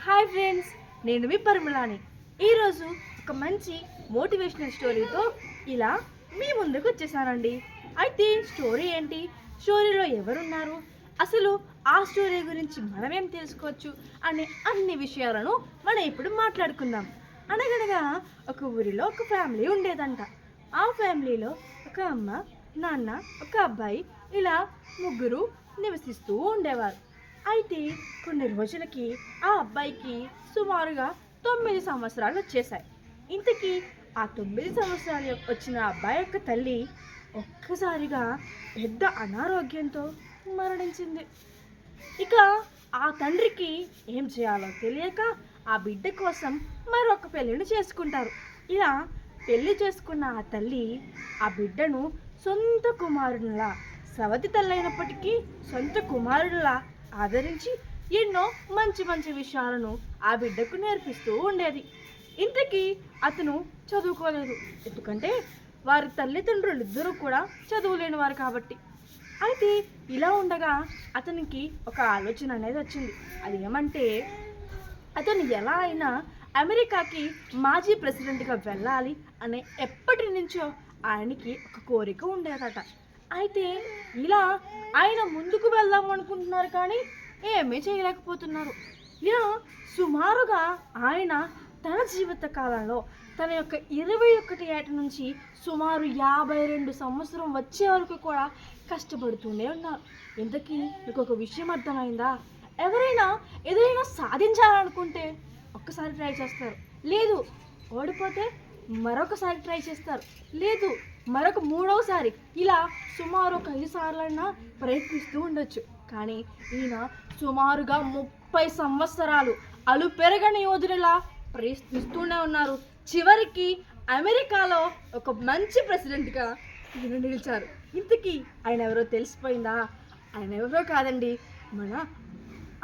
Hi friends, నేను మీ పరిమళాని. ఈరోజు ఒక మంచి మోటివేషనల్ స్టోరీతో ఇలా మీ ముందుకు వచ్చేసానండి. అయితే స్టోరీ ఏంటి, స్టోరీలో ఎవరున్నారు, అసలు ఆ స్టోరీ గురించి మనమేం తెలుసుకోవచ్చు అనే అన్ని విషయాలను మనం ఇప్పుడు మాట్లాడుకుందాం. అనగనగా ఒక ఊరిలో ఒక ఫ్యామిలీ ఉండేదంట. ఆ ఫ్యామిలీలో ఒక అమ్మ, నాన్న, ఒక అబ్బాయి ఇలా ముగ్గురు నివసిస్తూ ఉండేవారు. అయితే కొన్ని రోజులకి ఆ అబ్బాయికి సుమారుగా 9 సంవత్సరాలు వచ్చేసాయి. ఇంతకీ ఆ 9 సంవత్సరాలు వచ్చిన అబ్బాయి యొక్క తల్లి ఒక్కసారిగా పెద్ద అనారోగ్యంతో మరణించింది. ఇక ఆ తండ్రికి ఏం చేయాలో తెలియక ఆ బిడ్డ కోసం మరొక పెళ్ళిని చేసుకుంటారు. ఇలా పెళ్లి చేసుకున్న ఆ తల్లి ఆ బిడ్డను సొంత కుమారునిలా, సవతి తల్లైనప్పటికీ సొంత కుమారునిలా ఆదరించి ఎన్నో మంచి మంచి విషయాలను ఆ బిడ్డకు నేర్పిస్తూ ఉండేది. ఇంతకీ అతను చదువుకోలేదు, ఎందుకంటే వారి తల్లిదండ్రులు ఇద్దరూ కూడా చదువులేని వారు కాబట్టి. అయితే ఇలా ఉండగా అతనికి ఒక ఆలోచన అనేది వచ్చింది. అది ఏమంటే, అతను ఎలా అయినా అమెరికాకి మాజీ ప్రెసిడెంట్గా వెళ్ళాలి అనే ఎప్పటి నుంచో ఆయనకి ఒక కోరిక ఉండేదట. అయితే ఇలా ఆయన ముందుకు వెళ్దాం అనుకుంటున్నారు, కానీ ఏమీ చేయలేకపోతున్నారు. ఇలా సుమారుగా ఆయన తన జీవిత కాలంలో తన యొక్క 21 ఏట నుంచి సుమారు 52 సంవత్సరం వచ్చే వరకు కూడా కష్టపడుతూనే ఉన్నారు. ఇంతకీ మీకు ఒక విషయం అర్థమైందా? ఎవరైనా ఏదైనా సాధించాలనుకుంటే ఒక్కసారి ట్రై చేస్తారు, లేదు ఓడిపోతే మరొకసారి ట్రై చేస్తారు, లేదు మరొక మూడవసారి, ఇలా సుమారు ఒక 5 సార్లైనా ప్రయత్నిస్తూ ఉండొచ్చు. కానీ ఈయన సుమారుగా 30 సంవత్సరాలు అలు పెరగని యోధునిలా ప్రయత్నిస్తూనే ఉన్నారు. చివరికి అమెరికాలో ఒక మంచి ప్రెసిడెంట్గా ఈయన నిలిచారు. ఇంతకీ ఆయన ఎవరో తెలిసిపోయిందా? ఆయన ఎవరో కాదండి, మన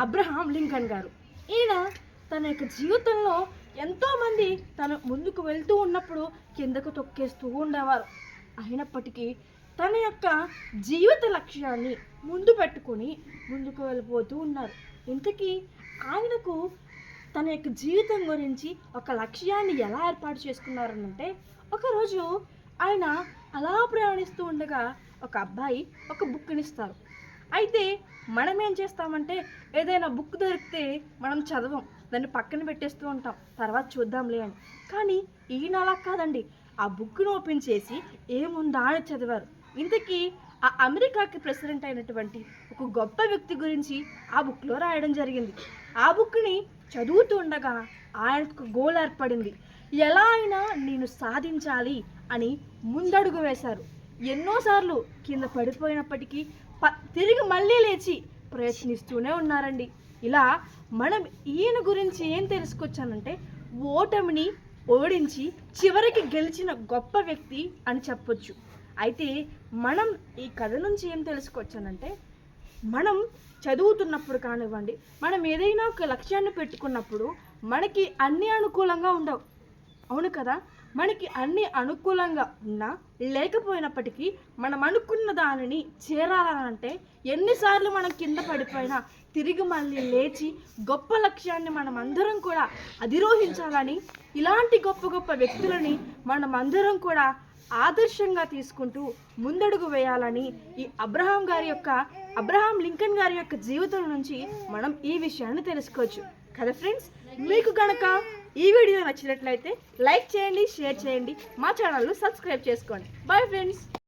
అబ్రహాం లింకన్ గారు. ఈయన తన యొక్క జీవితంలో ఎంతోమంది తను ముందుకు వెళ్తూ ఉన్నప్పుడు కిందకు తొక్కేస్తూ ఉండేవారు. అయినప్పటికీ తన యొక్క జీవిత లక్ష్యాన్ని ముందు పెట్టుకొని ముందుకు వెళ్ళిపోతూ ఉన్నారు. ఇంతకీ ఆయనకు తన యొక్క జీవితం గురించి ఒక లక్ష్యాన్ని ఎలా ఏర్పాటు చేసుకున్నారనంటే, ఒకరోజు ఆయన అలా ప్రయాణిస్తూ ఉండగా ఒక అబ్బాయి ఒక బుక్ని ఇస్తారు. అయితే మనం ఏం చేస్తామంటే, ఏదైనా బుక్ దొరికితే మనం చదవం, దాన్ని పక్కన పెట్టేస్తూ ఉంటాం, తర్వాత చూద్దాంలే అని. కానీ ఈయన అలా కాదండి, ఆ బుక్ను ఓపెన్ చేసి ఏముందా అని చదివారు. ఇంతకీ ఆ అమెరికాకి ప్రెసిడెంట్ అయినటువంటి ఒక గొప్ప వ్యక్తి గురించి ఆ బుక్లో రాయడం జరిగింది. ఆ బుక్ని చదువుతూ ఉండగా ఆయనకు గోల్ ఏర్పడింది. ఎలా అయినా నేను సాధించాలి అని ముందడుగు వేశారు. ఎన్నోసార్లు కింద పడిపోయినప్పటికీ తిరిగి మళ్ళీ లేచి ప్రయత్నిస్తూనే ఉన్నారండి. ఇలా మనం ఈయన గురించి ఏం తెలుసుకొచ్చానంటే, ఓటమిని ఓడించి చివరికి గెలిచిన గొప్ప వ్యక్తి అని చెప్పొచ్చు. అయితే మనం ఈ కథ నుంచి ఏం తెలుసుకోవచ్చానంటే, మనం చదువుతున్నప్పుడు కానివ్వండి, మనం ఏదైనా ఒక లక్ష్యాన్ని పెట్టుకున్నప్పుడు మనకి అన్నీ అనుకూలంగా ఉండవు, అవును కదా? మనకి అన్నీ అనుకూలంగా ఉన్నా లేకపోయినప్పటికీ మనం అనుకున్న దానిని చేరాలంటే ఎన్నిసార్లు మనం కింద పడిపోయినా తిరిగి మళ్ళీ లేచి గొప్ప లక్ష్యాన్ని మనం అందరం కూడా అధిరోహించాలని, ఇలాంటి గొప్ప గొప్ప వ్యక్తులని మనం అందరం కూడా ఆదర్శంగా తీసుకుంటూ ముందడుగు వేయాలని ఈ అబ్రహాం లింకన్ గారి యొక్క జీవితం నుంచి మనం ఈ విషయాన్ని తెలుసుకోవచ్చు కదా ఫ్రెండ్స్. మీకు కనుక ఈ వీడియో నచ్చినట్లయితే లైక్ చేయండి, షేర్ చేయండి, మా ఛానల్ను సబ్స్క్రైబ్ చేసుకోండి. Bye friends.